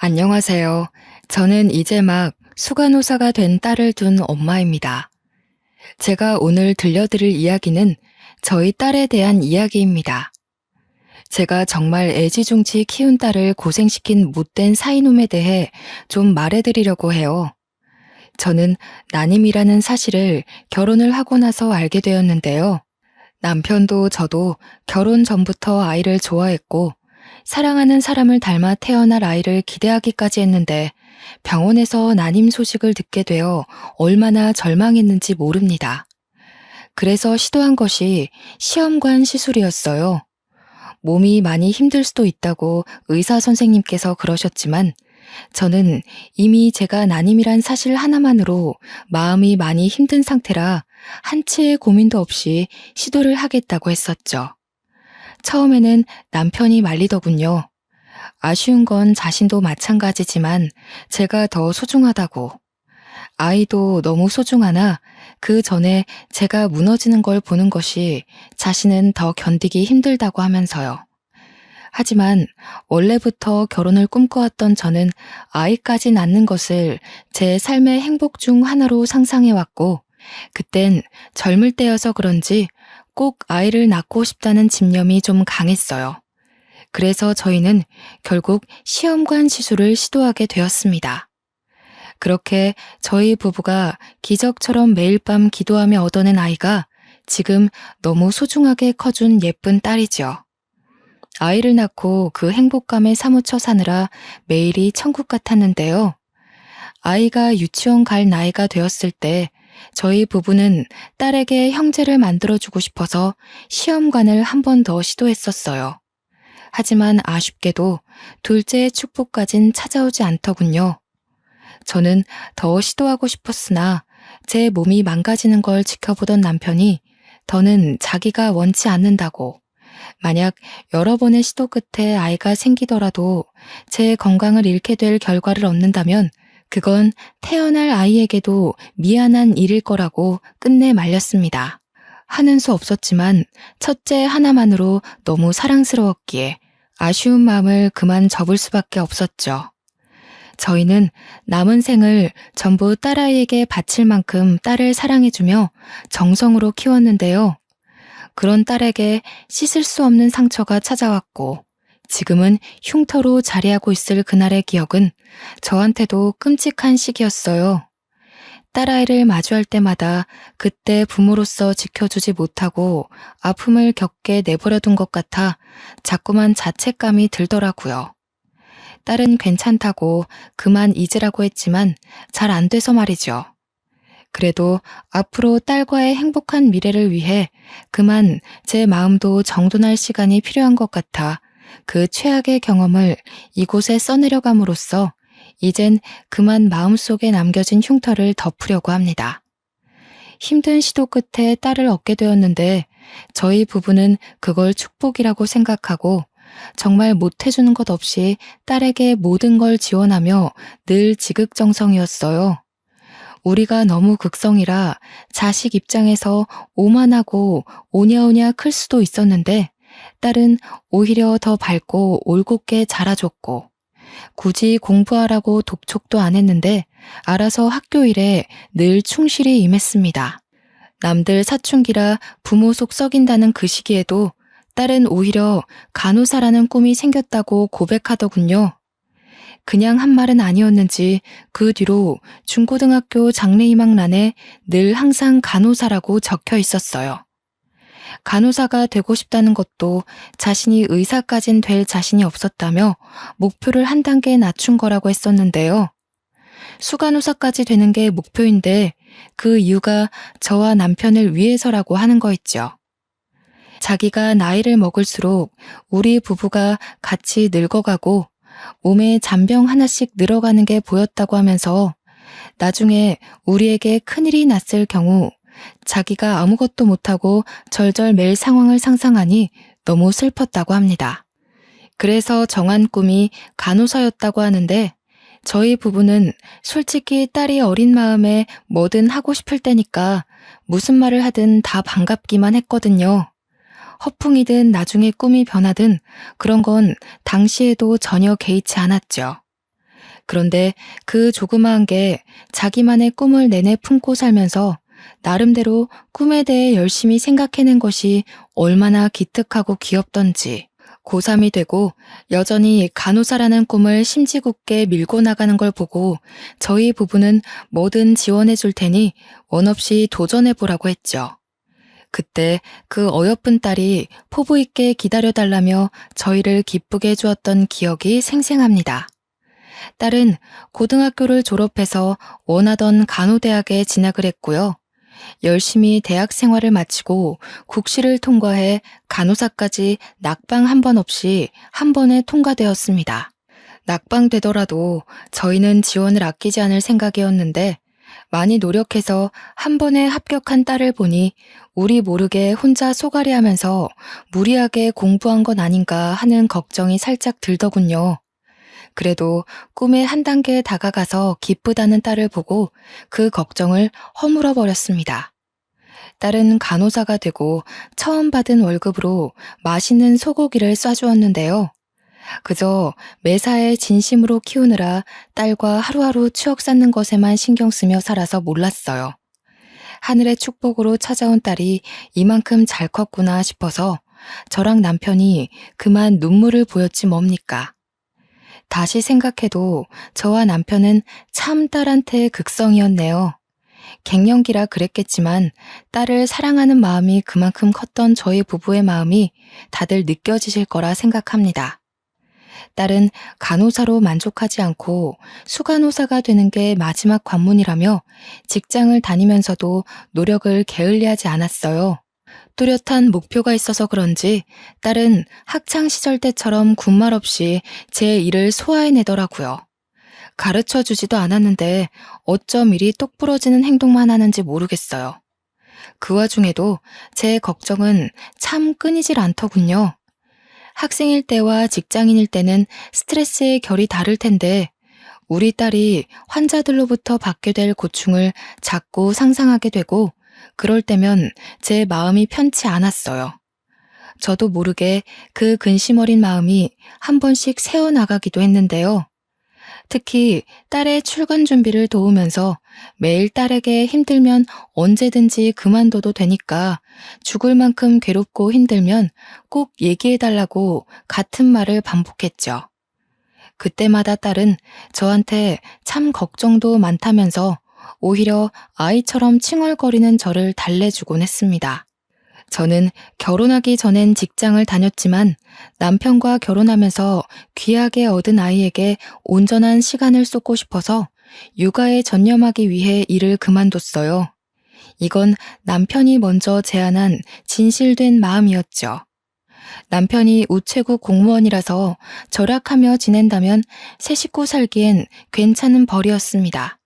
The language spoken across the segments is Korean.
안녕하세요. 저는 이제 막 수간호사가 된 딸을 둔 엄마입니다. 제가 오늘 들려드릴 이야기는 저희 딸에 대한 이야기입니다. 제가 정말 애지중지 키운 딸을 고생시킨 못된 사이놈에 대해 좀 말해드리려고 해요. 저는 난임이라는 사실을 결혼을 하고 나서 알게 되었는데요. 남편도 저도 결혼 전부터 아이를 좋아했고 사랑하는 사람을 닮아 태어날 아이를 기대하기까지 했는데 병원에서 난임 소식을 듣게 되어 얼마나 절망했는지 모릅니다. 그래서 시도한 것이 시험관 시술이었어요. 몸이 많이 힘들 수도 있다고 의사 선생님께서 그러셨지만 저는 이미 제가 난임이란 사실 하나만으로 마음이 많이 힘든 상태라 한치의 고민도 없이 시도를 하겠다고 했었죠. 처음에는 남편이 말리더군요. 아쉬운 건 자신도 마찬가지지만 제가 더 소중하다고. 아이도 너무 소중하나 그 전에 제가 무너지는 걸 보는 것이 자신은 더 견디기 힘들다고 하면서요. 하지만 원래부터 결혼을 꿈꿔왔던 저는 아이까지 낳는 것을 제 삶의 행복 중 하나로 상상해왔고, 그땐 젊을 때여서 그런지 꼭 아이를 낳고 싶다는 집념이 좀 강했어요. 그래서 저희는 결국 시험관 시술을 시도하게 되었습니다. 그렇게 저희 부부가 기적처럼 매일 밤 기도하며 얻어낸 아이가 지금 너무 소중하게 커준 예쁜 딸이죠. 아이를 낳고 그 행복감에 사무쳐 사느라 매일이 천국 같았는데요. 아이가 유치원 갈 나이가 되었을 때 저희 부부는 딸에게 형제를 만들어주고 싶어서 시험관을 한 번 더 시도했었어요. 하지만 아쉽게도 둘째의 축복까진 찾아오지 않더군요. 저는 더 시도하고 싶었으나 제 몸이 망가지는 걸 지켜보던 남편이 더는 자기가 원치 않는다고, 만약 여러 번의 시도 끝에 아이가 생기더라도 제 건강을 잃게 될 결과를 얻는다면 그건 태어날 아이에게도 미안한 일일 거라고 끝내 말렸습니다. 하는 수 없었지만 첫째 하나만으로 너무 사랑스러웠기에 아쉬운 마음을 그만 접을 수밖에 없었죠. 저희는 남은 생을 전부 딸아이에게 바칠 만큼 딸을 사랑해주며 정성으로 키웠는데요. 그런 딸에게 씻을 수 없는 상처가 찾아왔고 지금은 흉터로 자리하고 있을 그날의 기억은 저한테도 끔찍한 시기였어요. 딸아이를 마주할 때마다 그때 부모로서 지켜주지 못하고 아픔을 겪게 내버려둔 것 같아 자꾸만 자책감이 들더라고요. 딸은 괜찮다고 그만 잊으라고 했지만 잘 안 돼서 말이죠. 그래도 앞으로 딸과의 행복한 미래를 위해 그만 제 마음도 정돈할 시간이 필요한 것 같아 그 최악의 경험을 이곳에 써내려감으로써 이젠 그만 마음속에 남겨진 흉터를 덮으려고 합니다. 힘든 시도 끝에 딸을 얻게 되었는데 저희 부부는 그걸 축복이라고 생각하고 정말 못해주는 것 없이 딸에게 모든 걸 지원하며 늘 지극정성이었어요. 우리가 너무 극성이라 자식 입장에서 오만하고 오냐오냐 클 수도 있었는데 딸은 오히려 더 밝고 올곧게 자라줬고 굳이 공부하라고 독촉도 안 했는데 알아서 학교 일에 늘 충실히 임했습니다. 남들 사춘기라 부모 속 썩인다는 그 시기에도 딸은 오히려 간호사라는 꿈이 생겼다고 고백하더군요. 그냥 한 말은 아니었는지 그 뒤로 중고등학교 장래희망란에 늘 항상 간호사라고 적혀 있었어요. 간호사가 되고 싶다는 것도 자신이 의사까진 될 자신이 없었다며 목표를 한 단계 낮춘 거라고 했었는데요. 수간호사까지 되는 게 목표인데 그 이유가 저와 남편을 위해서라고 하는 거 있죠. 자기가 나이를 먹을수록 우리 부부가 같이 늙어가고 몸에 잔병 하나씩 늘어가는 게 보였다고 하면서 나중에 우리에게 큰일이 났을 경우 자기가 아무것도 못하고 절절 맬 상황을 상상하니 너무 슬펐다고 합니다. 그래서 정한 꿈이 간호사였다고 하는데 저희 부부는 솔직히 딸이 어린 마음에 뭐든 하고 싶을 때니까 무슨 말을 하든 다 반갑기만 했거든요. 허풍이든 나중에 꿈이 변하든 그런 건 당시에도 전혀 개의치 않았죠. 그런데 그 조그마한 게 자기만의 꿈을 내내 품고 살면서 나름대로 꿈에 대해 열심히 생각해낸 것이 얼마나 기특하고 귀엽던지. 고3이 되고 여전히 간호사라는 꿈을 심지궂게 밀고 나가는 걸 보고 저희 부부는 뭐든 지원해 줄 테니 원 없이 도전해 보라고 했죠. 그때 그 어여쁜 딸이 포부 있게 기다려달라며 저희를 기쁘게 해주었던 기억이 생생합니다. 딸은 고등학교를 졸업해서 원하던 간호대학에 진학을 했고요. 열심히 대학 생활을 마치고 국시를 통과해 간호사까지 낙방 한 번 없이 한 번에 통과되었습니다. 낙방되더라도 저희는 지원을 아끼지 않을 생각이었는데 많이 노력해서 한 번에 합격한 딸을 보니 우리 모르게 혼자 소갈이하면서 무리하게 공부한 건 아닌가 하는 걱정이 살짝 들더군요. 그래도 꿈에 한 단계 다가가서 기쁘다는 딸을 보고 그 걱정을 허물어 버렸습니다. 딸은 간호사가 되고 처음 받은 월급으로 맛있는 소고기를 싸주었는데요. 그저 매사에 진심으로 키우느라 딸과 하루하루 추억 쌓는 것에만 신경 쓰며 살아서 몰랐어요. 하늘의 축복으로 찾아온 딸이 이만큼 잘 컸구나 싶어서 저랑 남편이 그만 눈물을 보였지 뭡니까. 다시 생각해도 저와 남편은 참 딸한테 극성이었네요. 갱년기라 그랬겠지만 딸을 사랑하는 마음이 그만큼 컸던 저희 부부의 마음이 다들 느껴지실 거라 생각합니다. 딸은 간호사로 만족하지 않고 수간호사가 되는 게 마지막 관문이라며 직장을 다니면서도 노력을 게을리하지 않았어요. 뚜렷한 목표가 있어서 그런지 딸은 학창 시절 때처럼 군말 없이 제 일을 소화해내더라고요. 가르쳐 주지도 않았는데 어쩜 이리 똑부러지는 행동만 하는지 모르겠어요. 그 와중에도 제 걱정은 참 끊이질 않더군요. 학생일 때와 직장인일 때는 스트레스의 결이 다를 텐데 우리 딸이 환자들로부터 받게 될 고충을 자꾸 상상하게 되고 그럴 때면 제 마음이 편치 않았어요. 저도 모르게 그 근심 어린 마음이 한 번씩 새어나가기도 했는데요. 특히 딸의 출근 준비를 도우면서 매일 딸에게 힘들면 언제든지 그만둬도 되니까 죽을 만큼 괴롭고 힘들면 꼭 얘기해달라고 같은 말을 반복했죠. 그때마다 딸은 저한테 참 걱정도 많다면서 오히려 아이처럼 칭얼거리는 저를 달래주곤 했습니다. 저는 결혼하기 전엔 직장을 다녔지만 남편과 결혼하면서 귀하게 얻은 아이에게 온전한 시간을 쏟고 싶어서 육아에 전념하기 위해 일을 그만뒀어요. 이건 남편이 먼저 제안한 진실된 마음이었죠. 남편이 우체국 공무원이라서 절약하며 지낸다면 새 식구 살기엔 괜찮은 벌이었습니다.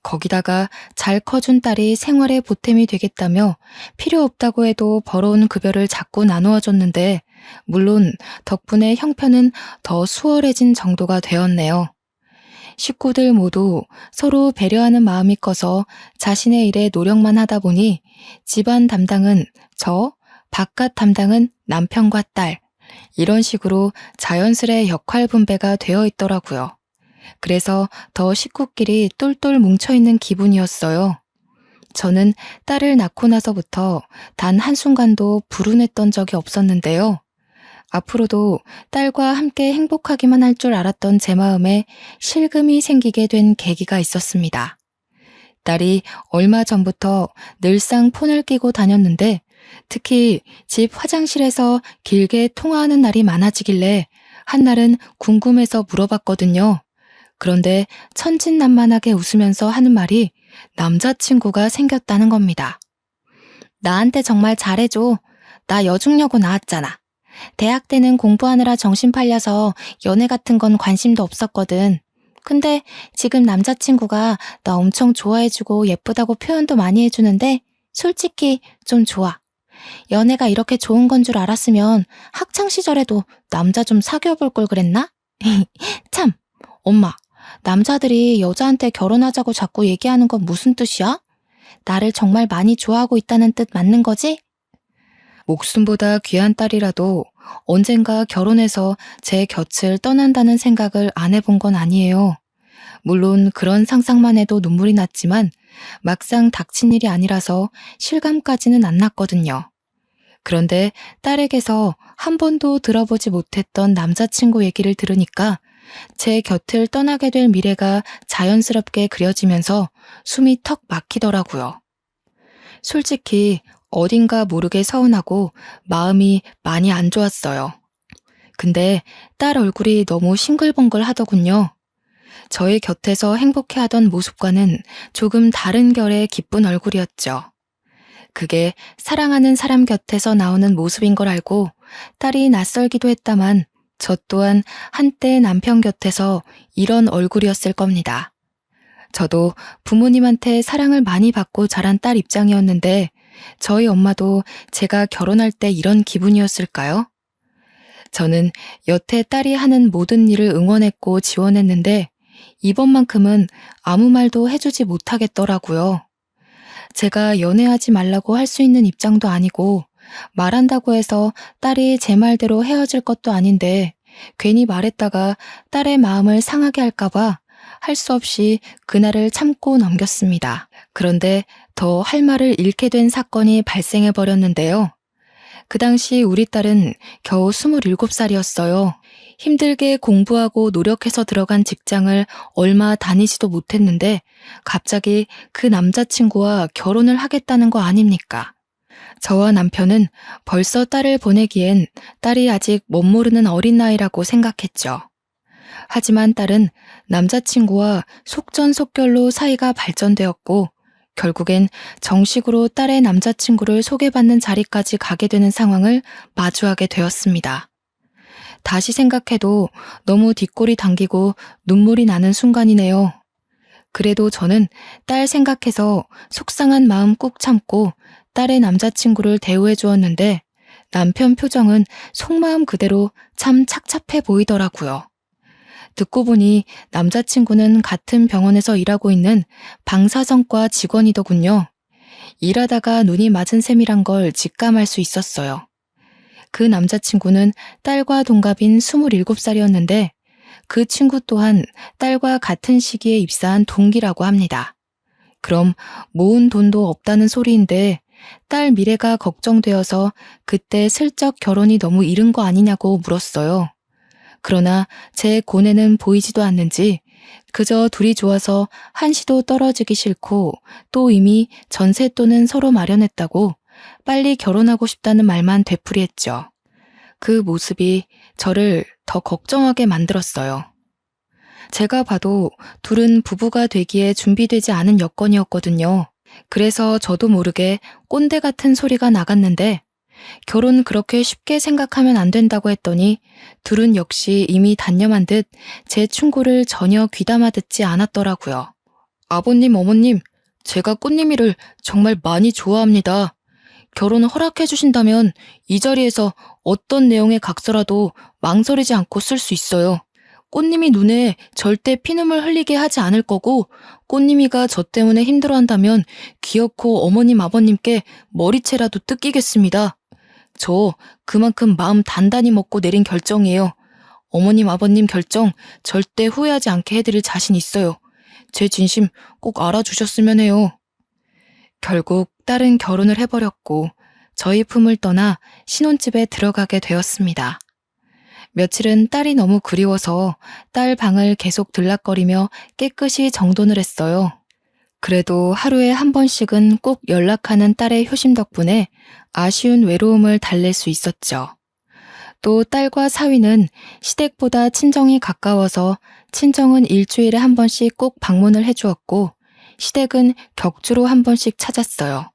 거기다가 잘 커준 딸이 생활에 보탬이 되겠다며 필요 없다고 해도 벌어온 급여를 자꾸 나누어 줬는데 물론 덕분에 형편은 더 수월해진 정도가 되었네요. 식구들 모두 서로 배려하는 마음이 커서 자신의 일에 노력만 하다 보니 집안 담당은 저, 바깥 담당은 남편과 딸, 이런 식으로 자연스레 역할 분배가 되어 있더라고요. 그래서 더 식구끼리 똘똘 뭉쳐있는 기분이었어요. 저는 딸을 낳고 나서부터 단 한순간도 불운했던 적이 없었는데요. 앞으로도 딸과 함께 행복하기만 할 줄 알았던 제 마음에 실금이 생기게 된 계기가 있었습니다. 딸이 얼마 전부터 늘상 폰을 끼고 다녔는데 특히 집 화장실에서 길게 통화하는 날이 많아지길래 한날은 궁금해서 물어봤거든요. 그런데 천진난만하게 웃으면서 하는 말이 남자친구가 생겼다는 겁니다. 나한테 정말 잘해줘. 나 여중여고 나왔잖아. 대학 때는 공부하느라 정신 팔려서 연애 같은 건 관심도 없었거든. 근데 지금 남자친구가 나 엄청 좋아해주고 예쁘다고 표현도 많이 해주는데 솔직히 좀 좋아. 연애가 이렇게 좋은 건 줄 알았으면 학창 시절에도 남자 좀 사귀어 볼 걸 그랬나? 참, 엄마. 남자들이 여자한테 결혼하자고 자꾸 얘기하는 건 무슨 뜻이야? 나를 정말 많이 좋아하고 있다는 뜻 맞는 거지? 목숨보다 귀한 딸이라도 언젠가 결혼해서 제 곁을 떠난다는 생각을 안 해본 건 아니에요. 물론 그런 상상만 해도 눈물이 났지만 막상 닥친 일이 아니라서 실감까지는 안 났거든요. 그런데 딸에게서 한 번도 들어보지 못했던 남자친구 얘기를 들으니까 제 곁을 떠나게 될 미래가 자연스럽게 그려지면서 숨이 턱 막히더라고요. 솔직히 어딘가 모르게 서운하고 마음이 많이 안 좋았어요. 근데 딸 얼굴이 너무 싱글벙글 하더군요. 저의 곁에서 행복해하던 모습과는 조금 다른 결의 기쁜 얼굴이었죠. 그게 사랑하는 사람 곁에서 나오는 모습인 걸 알고 딸이 낯설기도 했다만 저 또한 한때 남편 곁에서 이런 얼굴이었을 겁니다. 저도 부모님한테 사랑을 많이 받고 자란 딸 입장이었는데 저희 엄마도 제가 결혼할 때 이런 기분이었을까요? 저는 여태 딸이 하는 모든 일을 응원했고 지원했는데 이번만큼은 아무 말도 해주지 못하겠더라고요. 제가 연애하지 말라고 할 수 있는 입장도 아니고 말한다고 해서 딸이 제 말대로 헤어질 것도 아닌데 괜히 말했다가 딸의 마음을 상하게 할까봐 할 수 없이 그날을 참고 넘겼습니다. 그런데 더 할 말을 잃게 된 사건이 발생해 버렸는데요. 그 당시 우리 딸은 겨우 27살이었어요. 힘들게 공부하고 노력해서 들어간 직장을 얼마 다니지도 못했는데 갑자기 그 남자친구와 결혼을 하겠다는 거 아닙니까? 저와 남편은 벌써 딸을 보내기엔 딸이 아직 멋모르는 어린 나이라고 생각했죠. 하지만 딸은 남자친구와 속전속결로 사이가 발전되었고 결국엔 정식으로 딸의 남자친구를 소개받는 자리까지 가게 되는 상황을 마주하게 되었습니다. 다시 생각해도 너무 뒷골이 당기고 눈물이 나는 순간이네요. 그래도 저는 딸 생각해서 속상한 마음 꾹 참고 딸의 남자친구를 대우해 주었는데 남편 표정은 속마음 그대로 참 착잡해 보이더라고요. 듣고 보니 남자친구는 같은 병원에서 일하고 있는 방사선과 직원이더군요. 일하다가 눈이 맞은 셈이란 걸 직감할 수 있었어요. 그 남자친구는 딸과 동갑인 27살이었는데 그 친구 또한 딸과 같은 시기에 입사한 동기라고 합니다. 그럼 모은 돈도 없다는 소리인데 딸 미래가 걱정되어서 그때 슬쩍 결혼이 너무 이른 거 아니냐고 물었어요. 그러나 제 고뇌는 보이지도 않는지 그저 둘이 좋아서 한시도 떨어지기 싫고 또 이미 전셋돈은 서로 마련했다고 빨리 결혼하고 싶다는 말만 되풀이했죠. 그 모습이 저를 더 걱정하게 만들었어요. 제가 봐도 둘은 부부가 되기에 준비되지 않은 여건이었거든요. 그래서 저도 모르게 꼰대 같은 소리가 나갔는데 결혼 그렇게 쉽게 생각하면 안 된다고 했더니 둘은 역시 이미 단념한 듯 제 충고를 전혀 귀담아 듣지 않았더라고요. 아버님, 어머님, 제가 꽃님이를 정말 많이 좋아합니다. 결혼을 허락해 주신다면 이 자리에서 어떤 내용의 각서라도 망설이지 않고 쓸 수 있어요. 꽃님이 눈에 절대 피눈물 흘리게 하지 않을 거고 꽃님이가 저 때문에 힘들어한다면 기어코 어머님, 아버님께 머리채라도 뜯기겠습니다. 저 그만큼 마음 단단히 먹고 내린 결정이에요. 어머님, 아버님 결정 절대 후회하지 않게 해드릴 자신 있어요. 제 진심 꼭 알아주셨으면 해요. 결국 딸은 결혼을 해버렸고 저희 품을 떠나 신혼집에 들어가게 되었습니다. 며칠은 딸이 너무 그리워서 딸 방을 계속 들락거리며 깨끗이 정돈을 했어요. 그래도 하루에 한 번씩은 꼭 연락하는 딸의 효심 덕분에 아쉬운 외로움을 달랠 수 있었죠. 또 딸과 사위는 시댁보다 친정이 가까워서 친정은 일주일에 한 번씩 꼭 방문을 해주었고 시댁은 격주로 한 번씩 찾았어요.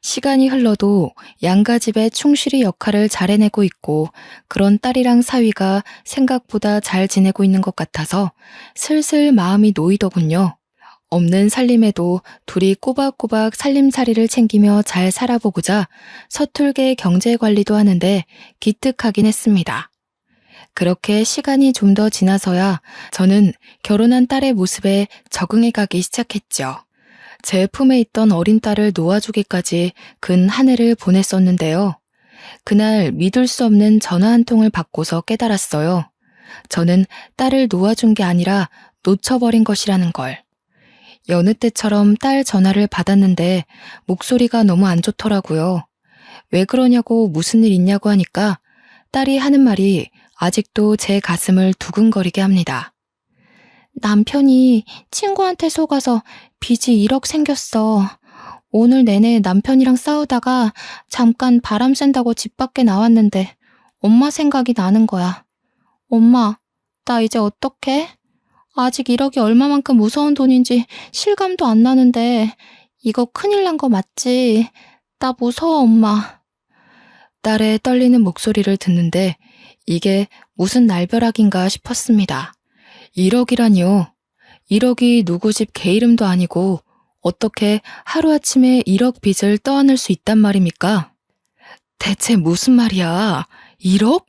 시간이 흘러도 양가 집에 충실히 역할을 잘 해내고 있고 그런 딸이랑 사위가 생각보다 잘 지내고 있는 것 같아서 슬슬 마음이 놓이더군요. 없는 살림에도 둘이 꼬박꼬박 살림살이를 챙기며 잘 살아보고자 서툴게 경제관리도 하는데 기특하긴 했습니다. 그렇게 시간이 좀 더 지나서야 저는 결혼한 딸의 모습에 적응해가기 시작했죠. 제 품에 있던 어린 딸을 놓아주기까지 근 한 해를 보냈었는데요. 그날 믿을 수 없는 전화 한 통을 받고서 깨달았어요. 저는 딸을 놓아준 게 아니라 놓쳐버린 것이라는 걸. 여느 때처럼 딸 전화를 받았는데 목소리가 너무 안 좋더라고요. 왜 그러냐고 무슨 일 있냐고 하니까 딸이 하는 말이 아직도 제 가슴을 두근거리게 합니다. 남편이 친구한테 속아서 빚이 1억 생겼어. 오늘 내내 남편이랑 싸우다가 잠깐 바람 쐰다고 집 밖에 나왔는데 엄마 생각이 나는 거야. 엄마, 나 이제 어떡해? 아직 1억이 얼마만큼 무서운 돈인지 실감도 안 나는데 이거 큰일 난 거 맞지? 나 무서워, 엄마. 딸의 떨리는 목소리를 듣는데 이게 무슨 날벼락인가 싶었습니다. 1억이라뇨. 1억이 누구 집 개 이름도 아니고 어떻게 하루아침에 1억 빚을 떠안을 수 있단 말입니까? 대체 무슨 말이야? 1억?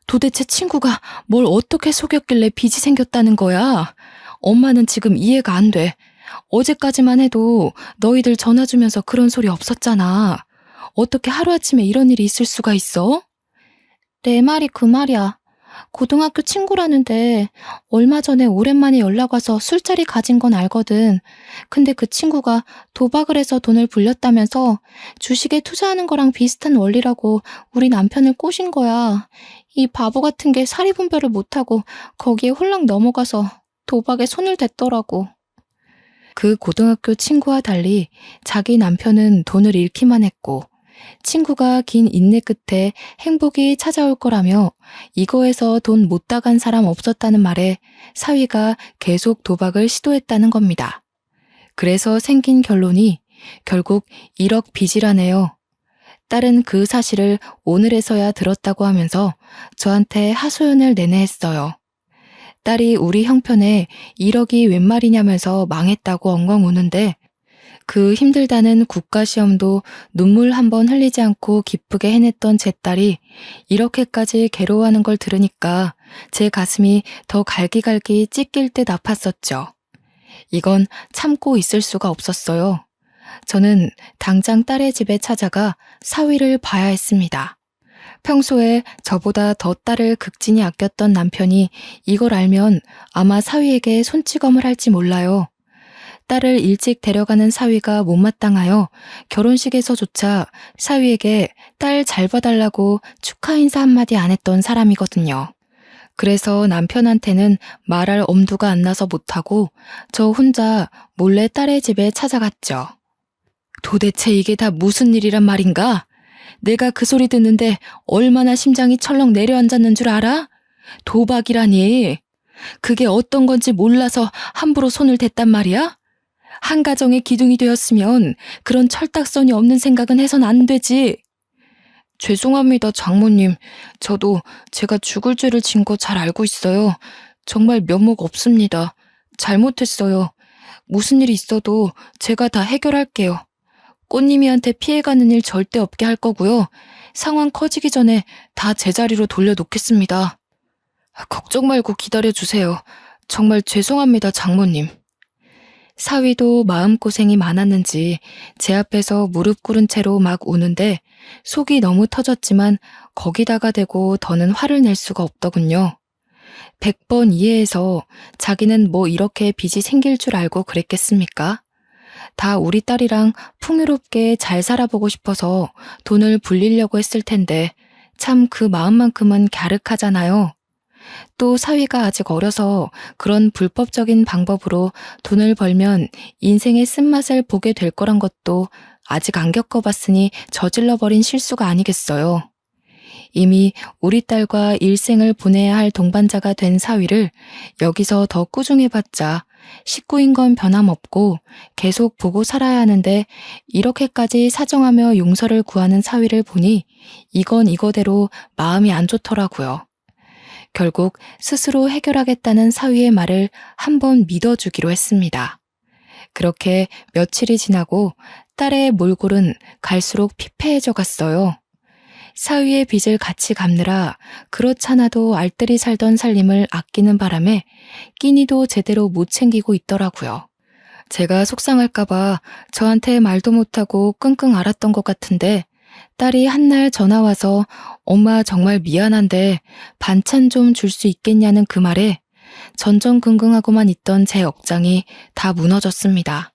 도대체 친구가 뭘 어떻게 속였길래 빚이 생겼다는 거야? 엄마는 지금 이해가 안 돼. 어제까지만 해도 너희들 전화 주면서 그런 소리 없었잖아. 어떻게 하루아침에 이런 일이 있을 수가 있어? 내 말이 그 말이야. 고등학교 친구라는데 얼마 전에 오랜만에 연락 와서 술자리 가진 건 알거든. 근데 그 친구가 도박을 해서 돈을 불렸다면서 주식에 투자하는 거랑 비슷한 원리라고 우리 남편을 꼬신 거야. 이 바보 같은 게 사리분별을 못하고 거기에 홀랑 넘어가서 도박에 손을 댔더라고. 그 고등학교 친구와 달리 자기 남편은 돈을 잃기만 했고 친구가 긴 인내 끝에 행복이 찾아올 거라며 이거에서 돈 못 따간 사람 없었다는 말에 사위가 계속 도박을 시도했다는 겁니다. 그래서 생긴 결론이 결국 1억 빚이라네요. 딸은 그 사실을 오늘에서야 들었다고 하면서 저한테 하소연을 내내 했어요. 딸이 우리 형편에 1억이 웬 말이냐면서 망했다고 엉엉 우는데 그 힘들다는 국가시험도 눈물 한 번 흘리지 않고 기쁘게 해냈던 제 딸이 이렇게까지 괴로워하는 걸 들으니까 제 가슴이 더 갈기갈기 찢길 듯 아팠었죠. 이건 참고 있을 수가 없었어요. 저는 당장 딸의 집에 찾아가 사위를 봐야 했습니다. 평소에 저보다 더 딸을 극진히 아꼈던 남편이 이걸 알면 아마 사위에게 손찌검을 할지 몰라요. 딸을 일찍 데려가는 사위가 못마땅하여 결혼식에서조차 사위에게 딸 잘 봐달라고 축하 인사 한마디 안 했던 사람이거든요. 그래서 남편한테는 말할 엄두가 안 나서 못하고 저 혼자 몰래 딸의 집에 찾아갔죠. 도대체 이게 다 무슨 일이란 말인가? 내가 그 소리 듣는데 얼마나 심장이 철렁 내려앉았는 줄 알아? 도박이라니. 그게 어떤 건지 몰라서 함부로 손을 댔단 말이야? 한 가정의 기둥이 되었으면 그런 철딱서니 없는 생각은 해선 안 되지. 죄송합니다, 장모님. 저도 제가 죽을 죄를 진 거 잘 알고 있어요. 정말 면목 없습니다. 잘못했어요. 무슨 일이 있어도 제가 다 해결할게요. 꽃님이한테 피해가는 일 절대 없게 할 거고요. 상황 커지기 전에 다 제자리로 돌려놓겠습니다. 걱정 말고 기다려주세요. 정말 죄송합니다, 장모님. 사위도 마음고생이 많았는지 제 앞에서 무릎 꿇은 채로 막 우는데 속이 너무 터졌지만 거기다가 대고 더는 화를 낼 수가 없더군요. 100번 이해해서 자기는 뭐 이렇게 빚이 생길 줄 알고 그랬겠습니까? 다 우리 딸이랑 풍요롭게 잘 살아보고 싶어서 돈을 불리려고 했을 텐데 참 그 마음만큼은 갸륵하잖아요. 또 사위가 아직 어려서 그런 불법적인 방법으로 돈을 벌면 인생의 쓴맛을 보게 될 거란 것도 아직 안 겪어봤으니 저질러버린 실수가 아니겠어요. 이미 우리 딸과 일생을 보내야 할 동반자가 된 사위를 여기서 더 꾸중해봤자 식구인 건 변함없고 계속 보고 살아야 하는데 이렇게까지 사정하며 용서를 구하는 사위를 보니 이건 이거대로 마음이 안 좋더라고요. 결국 스스로 해결하겠다는 사위의 말을 한번 믿어주기로 했습니다. 그렇게 며칠이 지나고 딸의 몰골은 갈수록 피폐해져 갔어요. 사위의 빚을 같이 갚느라 그렇잖아도 알뜰히 살던 살림을 아끼는 바람에 끼니도 제대로 못 챙기고 있더라고요. 제가 속상할까봐 저한테 말도 못하고 끙끙 앓았던 것 같은데 딸이 한날 전화와서 엄마 정말 미안한데 반찬 좀 줄 수 있겠냐는 그 말에 전전긍긍하고만 있던 제 억장이 다 무너졌습니다.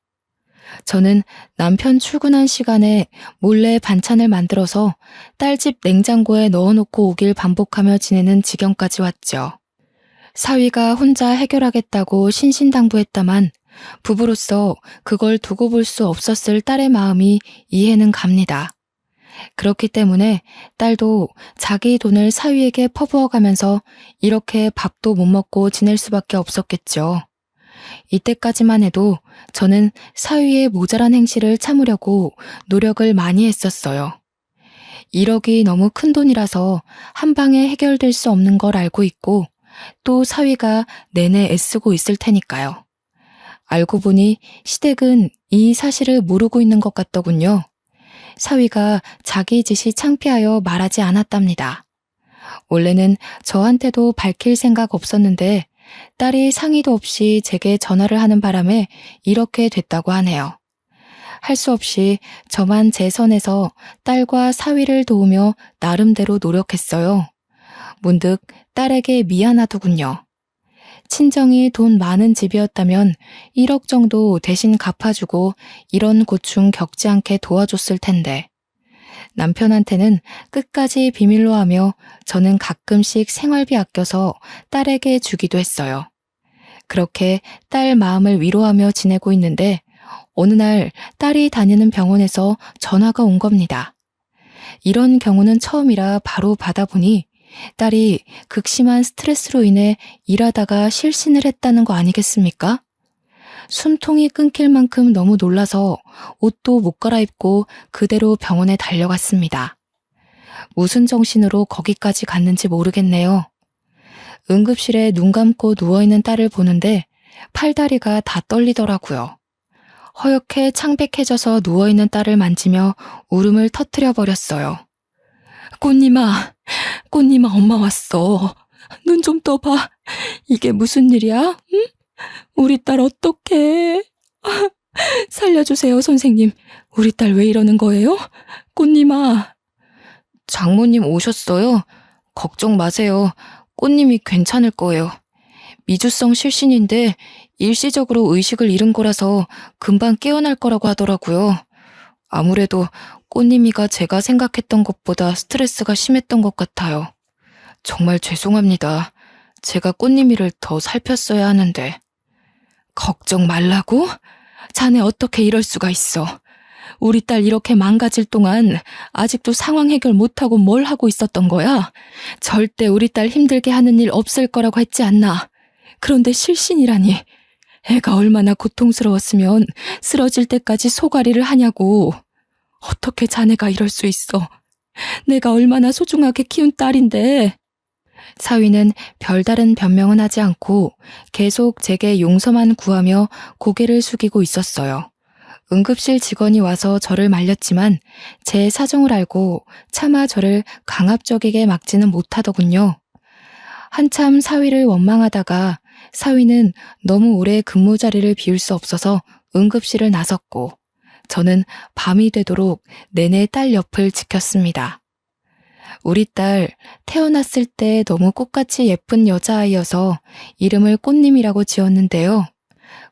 저는 남편 출근한 시간에 몰래 반찬을 만들어서 딸집 냉장고에 넣어놓고 오길 반복하며 지내는 지경까지 왔죠. 사위가 혼자 해결하겠다고 신신당부했다만 부부로서 그걸 두고 볼 수 없었을 딸의 마음이 이해는 갑니다. 그렇기 때문에 딸도 자기 돈을 사위에게 퍼부어가면서 이렇게 밥도 못 먹고 지낼 수밖에 없었겠죠. 이때까지만 해도 저는 사위의 모자란 행실을 참으려고 노력을 많이 했었어요. 1억이 너무 큰 돈이라서 한 방에 해결될 수 없는 걸 알고 있고 또 사위가 내내 애쓰고 있을 테니까요. 알고 보니 시댁은 이 사실을 모르고 있는 것 같더군요. 사위가 자기 짓이 창피하여 말하지 않았답니다. 원래는 저한테도 밝힐 생각 없었는데 딸이 상의도 없이 제게 전화를 하는 바람에 이렇게 됐다고 하네요. 할 수 없이 저만 제 선에서 딸과 사위를 도우며 나름대로 노력했어요. 문득 딸에게 미안하더군요. 친정이 돈 많은 집이었다면 1억 정도 대신 갚아주고 이런 고충 겪지 않게 도와줬을 텐데 남편한테는 끝까지 비밀로 하며 저는 가끔씩 생활비 아껴서 딸에게 주기도 했어요. 그렇게 딸 마음을 위로하며 지내고 있는데 어느 날 딸이 다니는 병원에서 전화가 온 겁니다. 이런 경우는 처음이라 바로 받아보니 딸이 극심한 스트레스로 인해 일하다가 실신을 했다는 거 아니겠습니까? 숨통이 끊길 만큼 너무 놀라서 옷도 못 갈아입고 그대로 병원에 달려갔습니다. 무슨 정신으로 거기까지 갔는지 모르겠네요. 응급실에 눈 감고 누워있는 딸을 보는데 팔다리가 다 떨리더라고요. 허옇게 창백해져서 누워있는 딸을 만지며 울음을 터뜨려 버렸어요. 꽃님아, 꽃님아 엄마 왔어. 눈 좀 떠봐. 이게 무슨 일이야? 응? 우리 딸 어떡해? 살려주세요, 선생님. 우리 딸 왜 이러는 거예요? 꽃님아. 장모님 오셨어요? 걱정 마세요. 꽃님이 괜찮을 거예요. 미주성 실신인데 일시적으로 의식을 잃은 거라서 금방 깨어날 거라고 하더라고요. 아무래도 꽃님이가 제가 생각했던 것보다 스트레스가 심했던 것 같아요. 정말 죄송합니다. 제가 꽃님이를 더 살폈어야 하는데. 걱정 말라고? 자네 어떻게 이럴 수가 있어. 우리 딸 이렇게 망가질 동안 아직도 상황 해결 못하고 뭘 하고 있었던 거야? 절대 우리 딸 힘들게 하는 일 없을 거라고 했지 않나. 그런데 실신이라니. 애가 얼마나 고통스러웠으면 쓰러질 때까지 소가리를 하냐고. 어떻게 자네가 이럴 수 있어. 내가 얼마나 소중하게 키운 딸인데. 사위는 별다른 변명은 하지 않고 계속 제게 용서만 구하며 고개를 숙이고 있었어요. 응급실 직원이 와서 저를 말렸지만 제 사정을 알고 차마 저를 강압적이게 막지는 못하더군요. 한참 사위를 원망하다가 사위는 너무 오래 근무 자리를 비울 수 없어서 응급실을 나섰고 저는 밤이 되도록 내내 딸 옆을 지켰습니다. 우리 딸 태어났을 때 너무 꽃같이 예쁜 여자아이여서 이름을 꽃님이라고 지었는데요.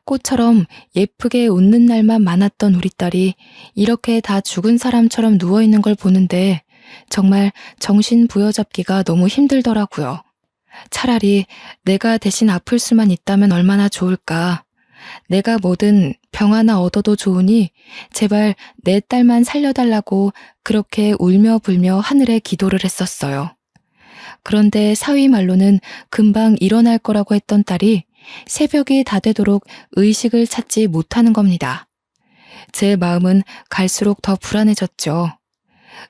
꽃처럼 예쁘게 웃는 날만 많았던 우리 딸이 이렇게 다 죽은 사람처럼 누워있는 걸 보는데 정말 정신 부여잡기가 너무 힘들더라고요. 차라리 내가 대신 아플 수만 있다면 얼마나 좋을까. 내가 뭐든 병 하나 얻어도 좋으니 제발 내 딸만 살려달라고 그렇게 울며 불며 하늘에 기도를 했었어요. 그런데 사위 말로는 금방 일어날 거라고 했던 딸이 새벽이 다 되도록 의식을 찾지 못하는 겁니다. 제 마음은 갈수록 더 불안해졌죠.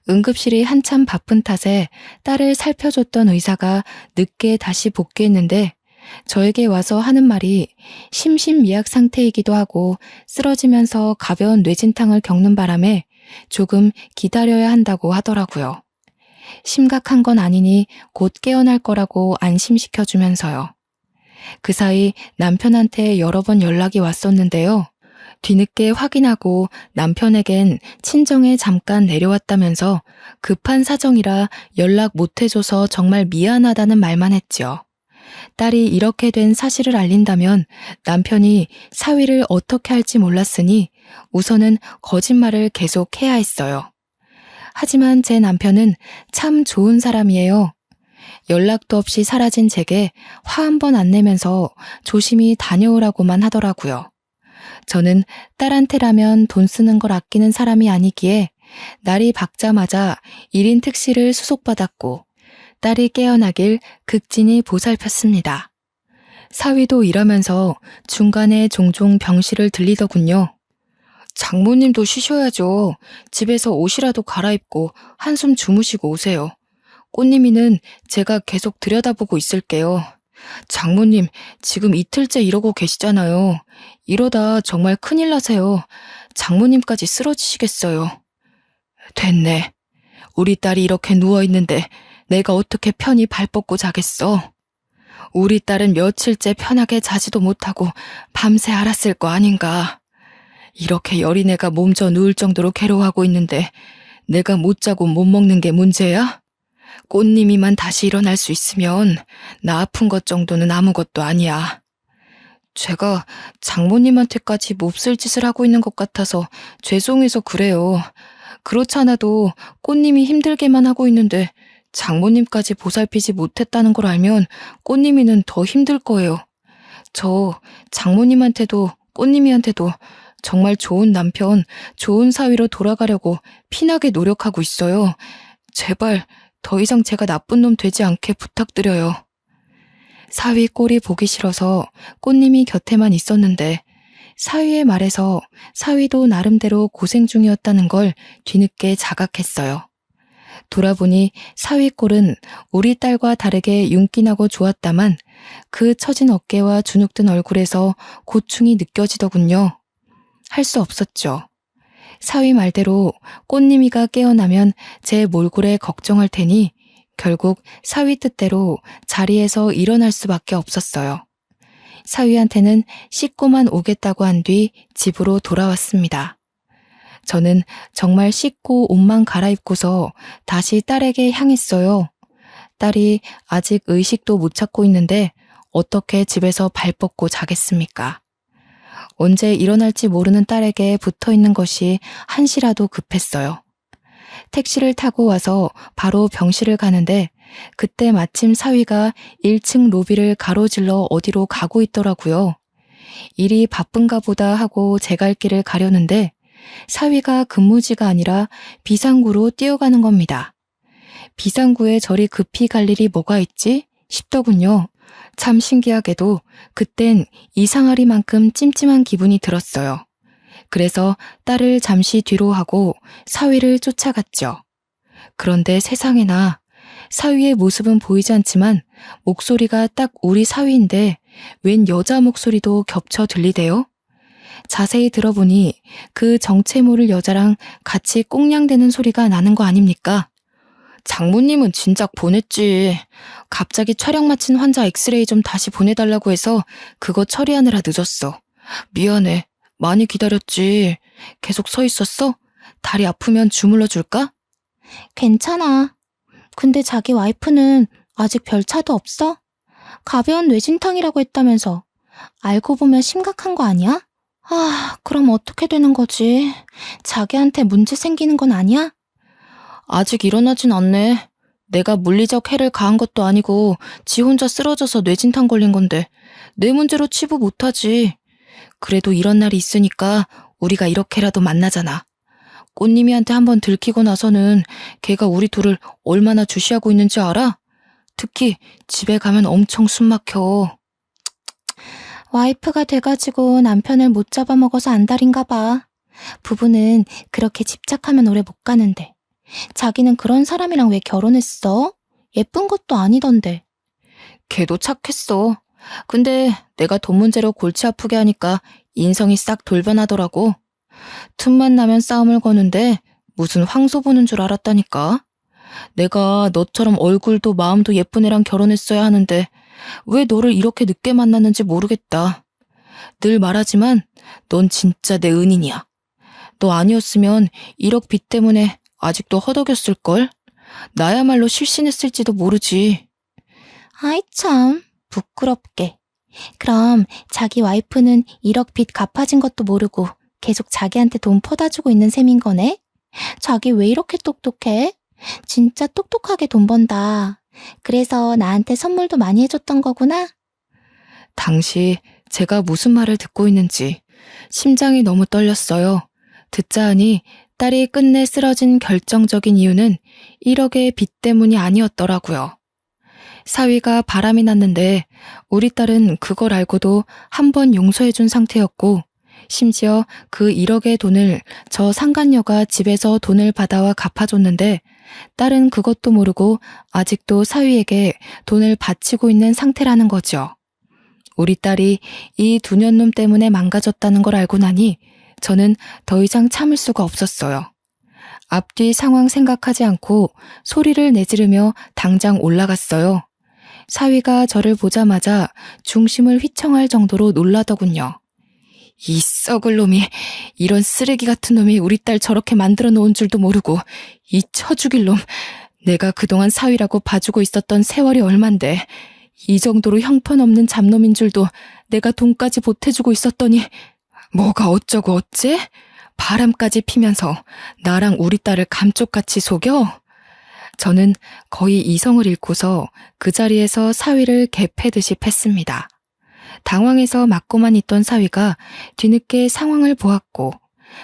응급실이 한참 바쁜 탓에 딸을 살펴줬던 의사가 늦게 다시 복귀했는데 저에게 와서 하는 말이 심신미약 상태이기도 하고 쓰러지면서 가벼운 뇌진탕을 겪는 바람에 조금 기다려야 한다고 하더라고요. 심각한 건 아니니 곧 깨어날 거라고 안심시켜주면서요. 그 사이 남편한테 여러 번 연락이 왔었는데요. 뒤늦게 확인하고 남편에겐 친정에 잠깐 내려왔다면서 급한 사정이라 연락 못 해줘서 정말 미안하다는 말만 했죠. 딸이 이렇게 된 사실을 알린다면 남편이 사위를 어떻게 할지 몰랐으니 우선은 거짓말을 계속해야 했어요. 하지만 제 남편은 참 좋은 사람이에요. 연락도 없이 사라진 제게 화 한 번 안 내면서 조심히 다녀오라고만 하더라고요. 저는 딸한테라면 돈 쓰는 걸 아끼는 사람이 아니기에 날이 밝자마자 1인 특시를 수속받았고 딸이 깨어나길 극진히 보살폈습니다. 사위도 일하면서 중간에 종종 병실을 들리더군요. 장모님도 쉬셔야죠. 집에서 옷이라도 갈아입고 한숨 주무시고 오세요. 꽃님이는 제가 계속 들여다보고 있을게요. 장모님, 지금 이틀째 이러고 계시잖아요. 이러다 정말 큰일 나세요. 장모님까지 쓰러지시겠어요. 됐네. 우리 딸이 이렇게 누워있는데 내가 어떻게 편히 발 뻗고 자겠어. 우리 딸은 며칠째 편하게 자지도 못하고 밤새 앓았을 거 아닌가. 이렇게 여린애가 몸져 누울 정도로 괴로워하고 있는데 내가 못 자고 못 먹는 게 문제야? 꽃님이만 다시 일어날 수 있으면 나 아픈 것 정도는 아무것도 아니야. 제가 장모님한테까지 몹쓸 짓을 하고 있는 것 같아서 죄송해서 그래요. 그렇지 않아도 꽃님이 힘들게만 하고 있는데 장모님까지 보살피지 못했다는 걸 알면 꽃님이는 더 힘들 거예요. 저 장모님한테도 꽃님이한테도 정말 좋은 남편, 좋은 사위로 돌아가려고 피나게 노력하고 있어요. 제발 더 이상 제가 나쁜 놈 되지 않게 부탁드려요. 사위 꼴이 보기 싫어서 꽃님이 곁에만 있었는데 사위의 말에서 사위도 나름대로 고생 중이었다는 걸 뒤늦게 자각했어요. 돌아보니 사위 꼴은 우리 딸과 다르게 윤기나고 좋았다만 그 처진 어깨와 주눅든 얼굴에서 고충이 느껴지더군요. 할 수 없었죠. 사위 말대로 꽃님이가 깨어나면 제 몰골에 걱정할 테니 결국 사위 뜻대로 자리에서 일어날 수밖에 없었어요. 사위한테는 씻고만 오겠다고 한 뒤 집으로 돌아왔습니다. 저는 정말 씻고 옷만 갈아입고서 다시 딸에게 향했어요. 딸이 아직 의식도 못 찾고 있는데 어떻게 집에서 발 뻗고 자겠습니까? 언제 일어날지 모르는 딸에게 붙어있는 것이 한시라도 급했어요. 택시를 타고 와서 바로 병실을 가는데 그때 마침 사위가 1층 로비를 가로질러 어디로 가고 있더라고요. 일이 바쁜가 보다 하고 제 갈 길을 가려는데 사위가 근무지가 아니라 비상구로 뛰어가는 겁니다. 비상구에 저리 급히 갈 일이 뭐가 있지 싶더군요. 참 신기하게도 그땐 이상하리만큼 찜찜한 기분이 들었어요. 그래서 딸을 잠시 뒤로 하고 사위를 쫓아갔죠. 그런데 세상에나 사위의 모습은 보이지 않지만 목소리가 딱 우리 사위인데 웬 여자 목소리도 겹쳐 들리대요? 자세히 들어보니 그 정체 모를 여자랑 같이 꽁냥대는 소리가 나는 거 아닙니까? 장모님은 진작 보냈지. 갑자기 촬영 마친 환자 엑스레이 좀 다시 보내달라고 해서 그거 처리하느라 늦었어. 미안해. 많이 기다렸지. 계속 서 있었어? 다리 아프면 주물러 줄까? 괜찮아. 근데 자기 와이프는 아직 별 차도 없어? 가벼운 뇌진탕이라고 했다면서. 알고 보면 심각한 거 아니야? 아, 그럼 어떻게 되는 거지? 자기한테 문제 생기는 건 아니야? 아직 일어나진 않네. 내가 물리적 해를 가한 것도 아니고 지 혼자 쓰러져서 뇌진탕 걸린 건데 내 문제로 치부 못하지. 그래도 이런 날이 있으니까 우리가 이렇게라도 만나잖아. 꽃님이한테 한번 들키고 나서는 걔가 우리 둘을 얼마나 주시하고 있는지 알아? 특히 집에 가면 엄청 숨 막혀. 와이프가 돼가지고 남편을 못 잡아먹어서 안달인가 봐. 부부는 그렇게 집착하면 오래 못 가는데. 자기는 그런 사람이랑 왜 결혼했어? 예쁜 것도 아니던데. 걔도 착했어. 근데 내가 돈 문제로 골치 아프게 하니까 인성이 싹 돌변하더라고. 틈만 나면 싸움을 거는데 무슨 황소 보는 줄 알았다니까. 내가 너처럼 얼굴도 마음도 예쁜 애랑 결혼했어야 하는데 왜 너를 이렇게 늦게 만났는지 모르겠다. 늘 말하지만 넌 진짜 내 은인이야. 너 아니었으면 1억 빚 때문에 아직도 허덕였을걸? 나야말로 실신했을지도 모르지. 아이 참, 부끄럽게. 그럼 자기 와이프는 1억 빚 갚아진 것도 모르고 계속 자기한테 돈 퍼다 주고 있는 셈인 거네? 자기 왜 이렇게 똑똑해? 진짜 똑똑하게 돈 번다. 그래서 나한테 선물도 많이 해줬던 거구나? 당시 제가 무슨 말을 듣고 있는지 심장이 너무 떨렸어요. 듣자 하니 딸이 끝내 쓰러진 결정적인 이유는 1억의 빚 때문이 아니었더라고요. 사위가 바람이 났는데 우리 딸은 그걸 알고도 한 번 용서해준 상태였고 심지어 그 1억의 돈을 저 상간녀가 집에서 돈을 받아와 갚아줬는데 딸은 그것도 모르고 아직도 사위에게 돈을 바치고 있는 상태라는 거죠. 우리 딸이 이 두 년놈 때문에 망가졌다는 걸 알고 나니 저는 더 이상 참을 수가 없었어요. 앞뒤 상황 생각하지 않고 소리를 내지르며 당장 올라갔어요. 사위가 저를 보자마자 중심을 휘청할 정도로 놀라더군요. 이 썩을 놈이, 이런 쓰레기 같은 놈이 우리 딸 저렇게 만들어 놓은 줄도 모르고, 이 처죽일 놈, 내가 그동안 사위라고 봐주고 있었던 세월이 얼만데 이 정도로 형편없는 잡놈인 줄도 내가 돈까지 보태주고 있었더니 뭐가 어쩌고 어째? 바람까지 피면서 나랑 우리 딸을 감쪽같이 속여? 저는 거의 이성을 잃고서 그 자리에서 사위를 개패듯이 팼습니다. 당황해서 맞고만 있던 사위가 뒤늦게 상황을 보았고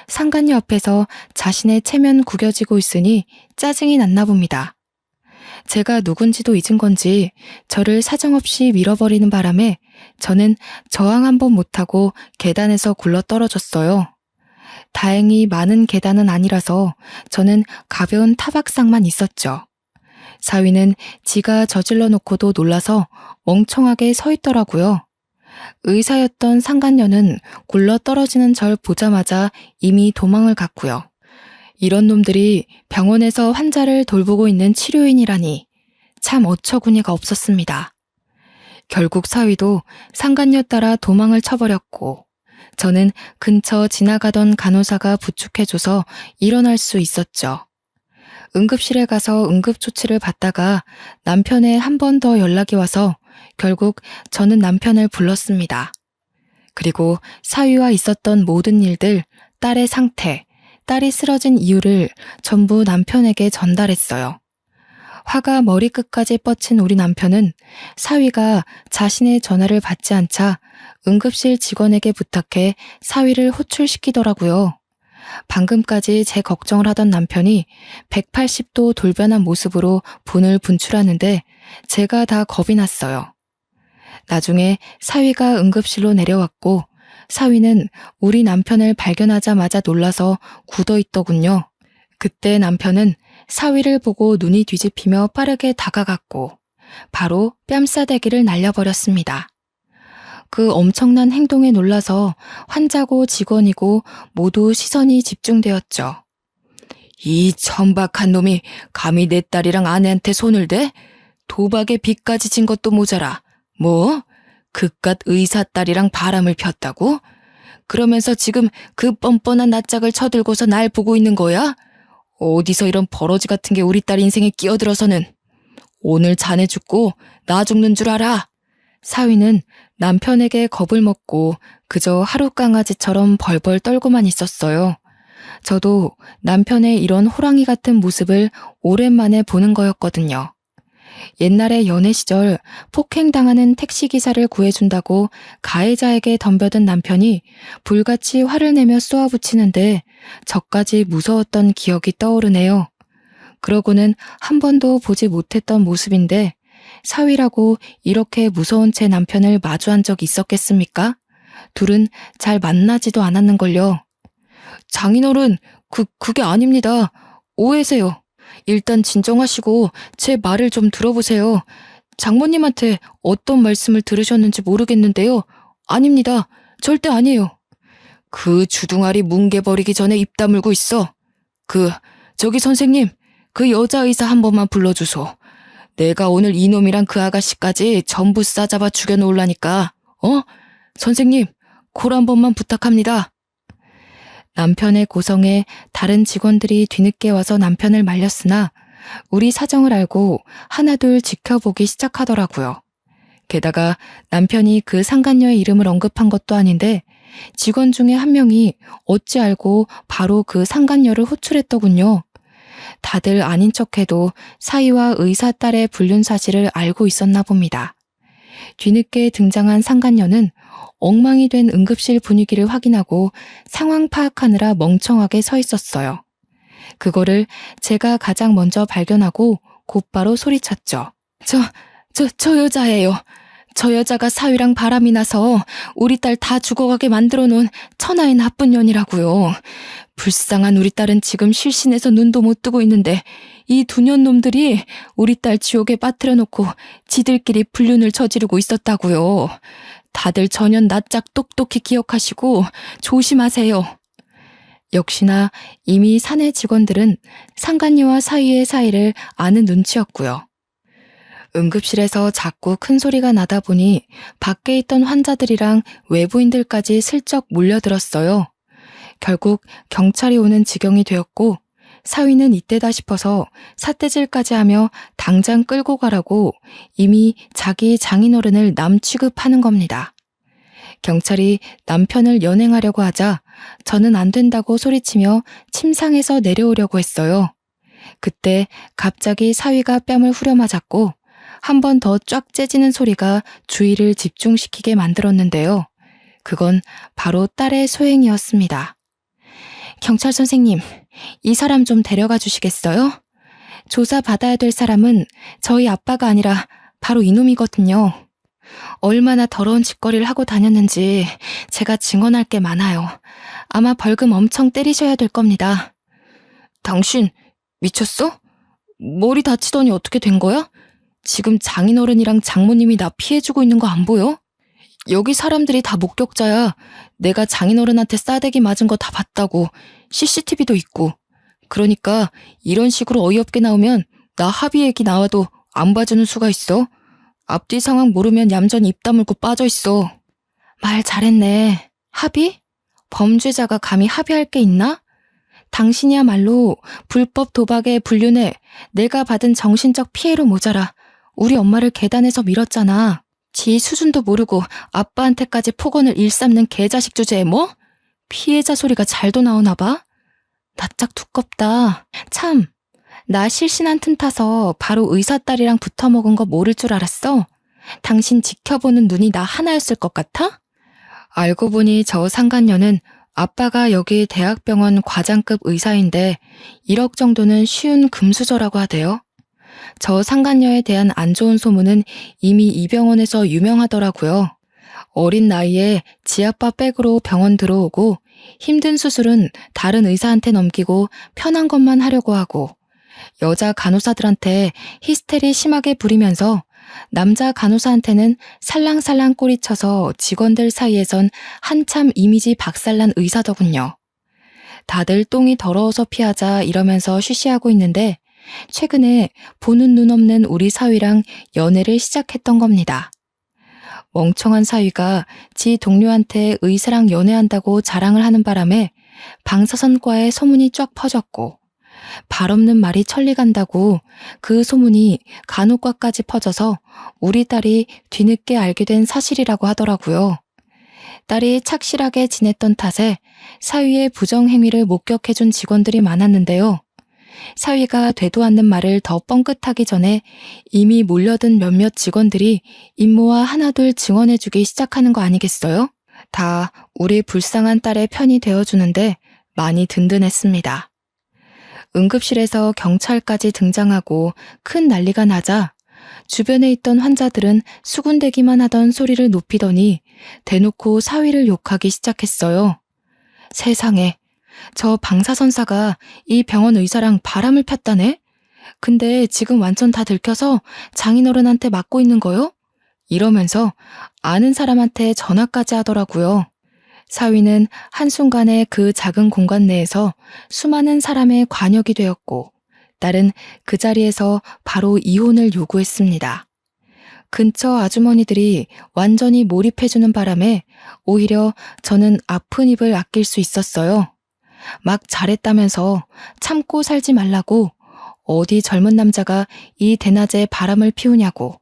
상간녀 앞에서 자신의 체면 구겨지고 있으니 짜증이 났나 봅니다. 제가 누군지도 잊은 건지 저를 사정없이 밀어버리는 바람에 저는 저항 한번 못하고 계단에서 굴러 떨어졌어요. 다행히 많은 계단은 아니라서 저는 가벼운 타박상만 있었죠. 사위는 지가 저질러 놓고도 놀라서 멍청하게 서 있더라고요. 의사였던 상간녀는 굴러 떨어지는 절 보자마자 이미 도망을 갔고요. 이런 놈들이 병원에서 환자를 돌보고 있는 치료인이라니 참 어처구니가 없었습니다. 결국 사위도 상간녀 따라 도망을 쳐버렸고 저는 근처 지나가던 간호사가 부축해줘서 일어날 수 있었죠. 응급실에 가서 응급조치를 받다가 남편의 한 번 더 연락이 와서 결국 저는 남편을 불렀습니다. 그리고 사위와 있었던 모든 일들, 딸의 상태, 딸이 쓰러진 이유를 전부 남편에게 전달했어요. 화가 머리끝까지 뻗친 우리 남편은 사위가 자신의 전화를 받지 않자 응급실 직원에게 부탁해 사위를 호출시키더라고요. 방금까지 제 걱정을 하던 남편이 180도 돌변한 모습으로 분을 분출하는데 제가 다 겁이 났어요. 나중에 사위가 응급실로 내려왔고 사위는 우리 남편을 발견하자마자 놀라서 굳어있더군요. 그때 남편은 사위를 보고 눈이 뒤집히며 빠르게 다가갔고 바로 뺨싸대기를 날려버렸습니다. 그 엄청난 행동에 놀라서 환자고 직원이고 모두 시선이 집중되었죠. 이 천박한 놈이 감히 내 딸이랑 아내한테 손을 대? 도박에 빚까지 진 것도 모자라. 뭐? 그깟 의사 딸이랑 바람을 폈다고? 그러면서 지금 그 뻔뻔한 낯짝을 쳐들고서 날 보고 있는 거야? 어디서 이런 버러지 같은 게 우리 딸 인생에 끼어들어서는. 오늘 자네 죽고 나 죽는 줄 알아. 사위는 남편에게 겁을 먹고 그저 하루 강아지처럼 벌벌 떨고만 있었어요. 저도 남편의 이런 호랑이 같은 모습을 오랜만에 보는 거였거든요. 옛날에 연애 시절 폭행당하는 택시기사를 구해준다고 가해자에게 덤벼든 남편이 불같이 화를 내며 쏘아붙이는데 저까지 무서웠던 기억이 떠오르네요. 그러고는 한 번도 보지 못했던 모습인데 사위라고 이렇게 무서운 제 남편을 마주한 적 있었겠습니까? 둘은 잘 만나지도 않았는걸요. 장인어른, 그게 아닙니다. 오해세요. 일단 진정하시고 제 말을 좀 들어보세요. 장모님한테 어떤 말씀을 들으셨는지 모르겠는데요. 아닙니다. 절대 아니에요. 그 주둥아리 뭉개버리기 전에 입 다물고 있어. 저기 선생님, 그 여자 의사 한 번만 불러주소. 내가 오늘 이놈이랑 그 아가씨까지 전부 싸잡아 죽여놓으려니까. 선생님, 콜 한 번만 부탁합니다. 남편의 고성에 다른 직원들이 뒤늦게 와서 남편을 말렸으나 우리 사정을 알고 하나둘 지켜보기 시작하더라고요. 게다가 남편이 그 상간녀의 이름을 언급한 것도 아닌데 직원 중에 한 명이 어찌 알고 바로 그 상간녀를 호출했더군요. 다들 아닌 척해도 사위와 의사 딸의 불륜 사실을 알고 있었나 봅니다. 뒤늦게 등장한 상간녀는 엉망이 된 응급실 분위기를 확인하고 상황 파악하느라 멍청하게 서 있었어요. 그거를 제가 가장 먼저 발견하고 곧바로 소리쳤죠. 저 여자예요. 저 여자가 사위랑 바람이 나서 우리 딸 다 죽어가게 만들어 놓은 천하의 나쁜 년이라고요. 불쌍한 우리 딸은 지금 실신해서 눈도 못 뜨고 있는데 이 두 년 놈들이 우리 딸 지옥에 빠뜨려 놓고 지들끼리 불륜을 저지르고 있었다고요. 다들 전연 낯짝 똑똑히 기억하시고 조심하세요. 역시나 이미 사내 직원들은 상간녀와 사위의 사이를 아는 눈치였고요. 응급실에서 자꾸 큰 소리가 나다 보니 밖에 있던 환자들이랑 외부인들까지 슬쩍 몰려들었어요. 결국 경찰이 오는 지경이 되었고 사위는 이때다 싶어서 삿대질까지 하며 당장 끌고 가라고 이미 자기 장인어른을 남 취급하는 겁니다. 경찰이 남편을 연행하려고 하자 저는 안 된다고 소리치며 침상에서 내려오려고 했어요. 그때 갑자기 사위가 뺨을 후려맞았고 한 번 더 쫙 째지는 소리가 주의를 집중시키게 만들었는데요. 그건 바로 딸의 소행이었습니다. 경찰 선생님, 이 사람 좀 데려가 주시겠어요? 조사받아야 될 사람은 저희 아빠가 아니라 바로 이놈이거든요. 얼마나 더러운 짓거리를 하고 다녔는지 제가 증언할 게 많아요. 아마 벌금 엄청 때리셔야 될 겁니다. 당신 미쳤어? 머리 다치더니 어떻게 된 거야? 지금 장인어른이랑 장모님이 나 피해주고 있는 거 안 보여? 여기 사람들이 다 목격자야. 내가 장인어른한테 싸대기 맞은 거 다 봤다고. CCTV도 있고. 그러니까 이런 식으로 어이없게 나오면 나 합의 얘기 나와도 안 봐주는 수가 있어. 앞뒤 상황 모르면 얌전히 입 다물고 빠져있어. 말 잘했네. 합의? 범죄자가 감히 합의할 게 있나? 당신이야말로 불법 도박에 불륜해 내가 받은 정신적 피해로 모자라 우리 엄마를 계단에서 밀었잖아. 지 수준도 모르고 아빠한테까지 폭언을 일삼는 개자식 주제에 뭐? 피해자 소리가 잘도 나오나 봐? 낯짝 두껍다. 참, 나 실신한 틈 타서 바로 의사 딸이랑 붙어먹은 거 모를 줄 알았어? 당신 지켜보는 눈이 나 하나였을 것 같아? 알고 보니 저 상간녀는 아빠가 여기 대학병원 과장급 의사인데 1억 정도는 쉬운 금수저라고 하대요. 저 상간녀에 대한 안 좋은 소문은 이미 이 병원에서 유명하더라고요. 어린 나이에 지아빠 백으로 병원 들어오고 힘든 수술은 다른 의사한테 넘기고 편한 것만 하려고 하고 여자 간호사들한테 히스테리 심하게 부리면서 남자 간호사한테는 살랑살랑 꼬리쳐서 직원들 사이에선 한참 이미지 박살난 의사더군요. 다들 똥이 더러워서 피하자 이러면서 쉬쉬하고 있는데 최근에 보는 눈 없는 우리 사위랑 연애를 시작했던 겁니다. 멍청한 사위가 지 동료한테 의사랑 연애한다고 자랑을 하는 바람에 방사선과의 소문이 쫙 퍼졌고 발 없는 말이 천리 간다고 그 소문이 간호과까지 퍼져서 우리 딸이 뒤늦게 알게 된 사실이라고 하더라고요. 딸이 착실하게 지냈던 탓에 사위의 부정행위를 목격해준 직원들이 많았는데요. 사위가 되도 않는 말을 더 뻥끗하기 전에 이미 몰려든 몇몇 직원들이 임모와 하나둘 증언해주기 시작하는 거 아니겠어요? 다 우리 불쌍한 딸의 편이 되어주는데 많이 든든했습니다. 응급실에서 경찰까지 등장하고 큰 난리가 나자 주변에 있던 환자들은 수군대기만 하던 소리를 높이더니 대놓고 사위를 욕하기 시작했어요. 세상에, 저 방사선사가 이 병원 의사랑 바람을 폈다네? 근데 지금 완전 다 들켜서 장인어른한테 맞고 있는 거요? 이러면서 아는 사람한테 전화까지 하더라고요. 사위는 한순간에 그 작은 공간 내에서 수많은 사람의 관역이 되었고 딸은 그 자리에서 바로 이혼을 요구했습니다. 근처 아주머니들이 완전히 몰입해주는 바람에 오히려 저는 아픈 입을 아낄 수 있었어요. 막 잘했다면서 참고 살지 말라고 어디 젊은 남자가 이 대낮에 바람을 피우냐고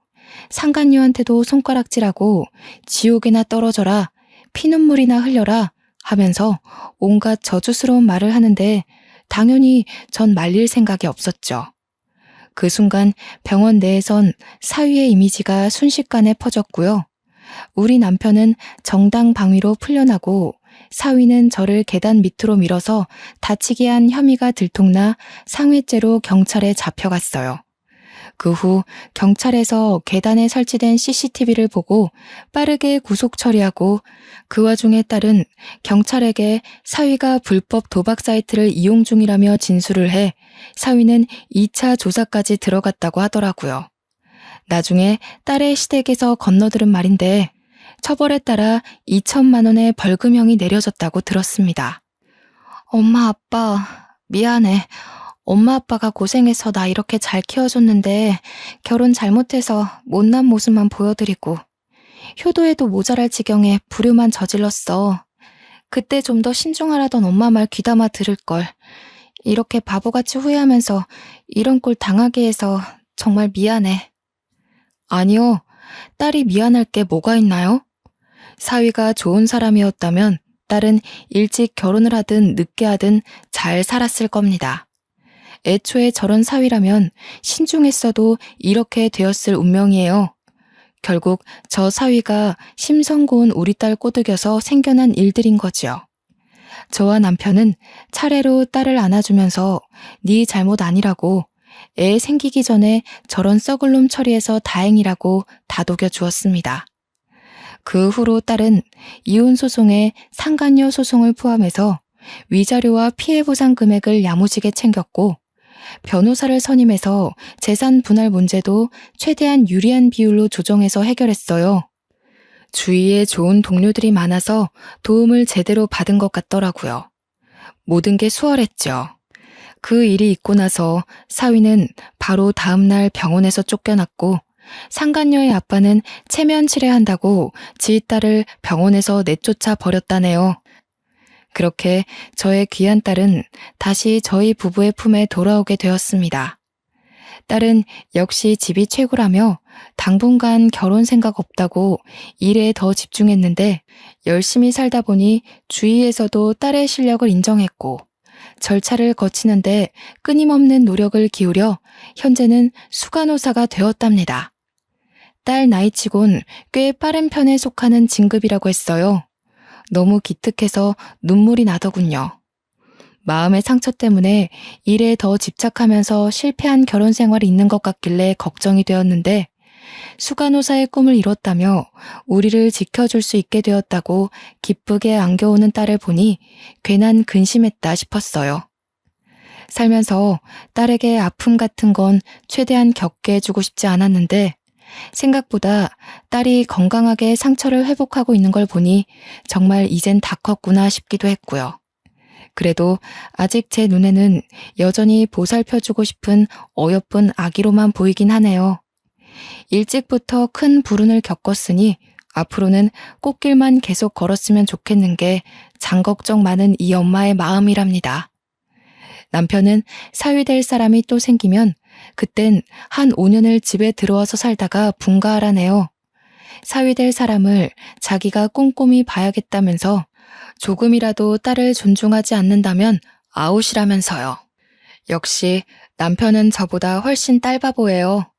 상간녀한테도 손가락질하고 지옥에나 떨어져라, 피눈물이나 흘려라 하면서 온갖 저주스러운 말을 하는데 당연히 전 말릴 생각이 없었죠. 그 순간 병원 내에선 사위의 이미지가 순식간에 퍼졌고요. 우리 남편은 정당 방위로 풀려나고 사위는 저를 계단 밑으로 밀어서 다치게 한 혐의가 들통나 상해죄로 경찰에 잡혀갔어요. 그 후 경찰에서 계단에 설치된 CCTV를 보고 빠르게 구속 처리하고 그 와중에 딸은 경찰에게 사위가 불법 도박 사이트를 이용 중이라며 진술을 해 사위는 2차 조사까지 들어갔다고 하더라고요. 나중에 딸의 시댁에서 건너들은 말인데 처벌에 따라 2천만 원의 벌금형이 내려졌다고 들었습니다. 엄마, 아빠, 미안해. 엄마 아빠가 고생해서 나 이렇게 잘 키워줬는데 결혼 잘못해서 못난 모습만 보여드리고 효도에도 모자랄 지경에 불효만 저질렀어. 그때 좀 더 신중하라던 엄마 말 귀담아 들을걸. 이렇게 바보같이 후회하면서 이런 꼴 당하게 해서 정말 미안해. 아니요. 딸이 미안할 게 뭐가 있나요? 사위가 좋은 사람이었다면 딸은 일찍 결혼을 하든 늦게 하든 잘 살았을 겁니다. 애초에 저런 사위라면 신중했어도 이렇게 되었을 운명이에요. 결국 저 사위가 심성 고운 우리 딸 꼬드겨서 생겨난 일들인 거지요. 저와 남편은 차례로 딸을 안아주면서 네 잘못 아니라고 애 생기기 전에 저런 썩을 놈 처리해서 다행이라고 다독여 주었습니다. 그 후로 딸은 이혼 소송에 상간녀 소송을 포함해서 위자료와 피해 보상 금액을 야무지게 챙겼고 변호사를 선임해서 재산 분할 문제도 최대한 유리한 비율로 조정해서 해결했어요. 주위에 좋은 동료들이 많아서 도움을 제대로 받은 것 같더라고요. 모든 게 수월했죠. 그 일이 있고 나서 사위는 바로 다음날 병원에서 쫓겨났고 상간녀의 아빠는 체면 치레한다고 지 딸을 병원에서 내쫓아 버렸다네요. 그렇게 저의 귀한 딸은 다시 저희 부부의 품에 돌아오게 되었습니다. 딸은 역시 집이 최고라며 당분간 결혼 생각 없다고 일에 더 집중했는데 열심히 살다 보니 주위에서도 딸의 실력을 인정했고 절차를 거치는데 끊임없는 노력을 기울여 현재는 수간호사가 되었답니다. 딸 나이치곤 꽤 빠른 편에 속하는 진급이라고 했어요. 너무 기특해서 눈물이 나더군요. 마음의 상처 때문에 일에 더 집착하면서 실패한 결혼 생활이 있는 것 같길래 걱정이 되었는데 수간호사의 꿈을 이뤘다며 우리를 지켜줄 수 있게 되었다고 기쁘게 안겨오는 딸을 보니 괜한 근심했다 싶었어요. 살면서 딸에게 아픔 같은 건 최대한 겪게 해주고 싶지 않았는데 생각보다 딸이 건강하게 상처를 회복하고 있는 걸 보니 정말 이젠 다 컸구나 싶기도 했고요. 그래도 아직 제 눈에는 여전히 보살펴주고 싶은 어여쁜 아기로만 보이긴 하네요. 일찍부터 큰 불운을 겪었으니 앞으로는 꽃길만 계속 걸었으면 좋겠는 게 장걱정 많은 이 엄마의 마음이랍니다. 남편은 사위 될 사람이 또 생기면 그땐 한 5년을 집에 들어와서 살다가 분가하라네요. 사위 될 사람을 자기가 꼼꼼히 봐야겠다면서 조금이라도 딸을 존중하지 않는다면 아웃이라면서요. 역시 남편은 저보다 훨씬 딸바보예요.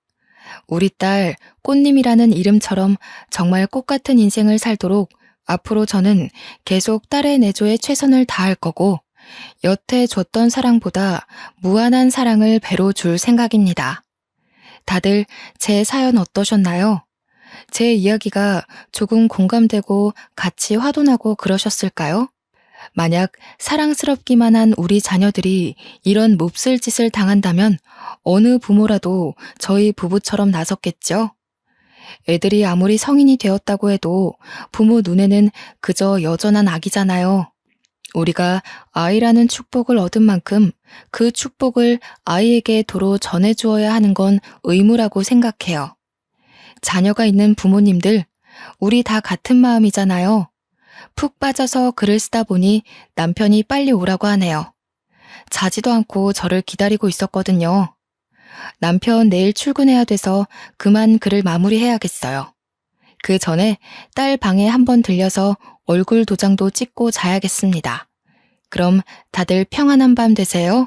우리 딸 꽃님이라는 이름처럼 정말 꽃같은 인생을 살도록 앞으로 저는 계속 딸의 내조에 최선을 다할 거고 여태 줬던 사랑보다 무한한 사랑을 배로 줄 생각입니다. 다들 제 사연 어떠셨나요? 제 이야기가 조금 공감되고 같이 화도 나고 그러셨을까요? 만약 사랑스럽기만 한 우리 자녀들이 이런 몹쓸 짓을 당한다면 어느 부모라도 저희 부부처럼 나섰겠죠? 애들이 아무리 성인이 되었다고 해도 부모 눈에는 그저 여전한 아기잖아요. 우리가 아이라는 축복을 얻은 만큼 그 축복을 아이에게 도로 전해주어야 하는 건 의무라고 생각해요. 자녀가 있는 부모님들, 우리 다 같은 마음이잖아요. 푹 빠져서 글을 쓰다 보니 남편이 빨리 오라고 하네요. 자지도 않고 저를 기다리고 있었거든요. 남편 내일 출근해야 돼서 그만 글을 마무리해야겠어요. 그 전에 딸 방에 한번 들려서 얼굴 도장도 찍고 자야겠습니다. 그럼 다들 평안한 밤 되세요.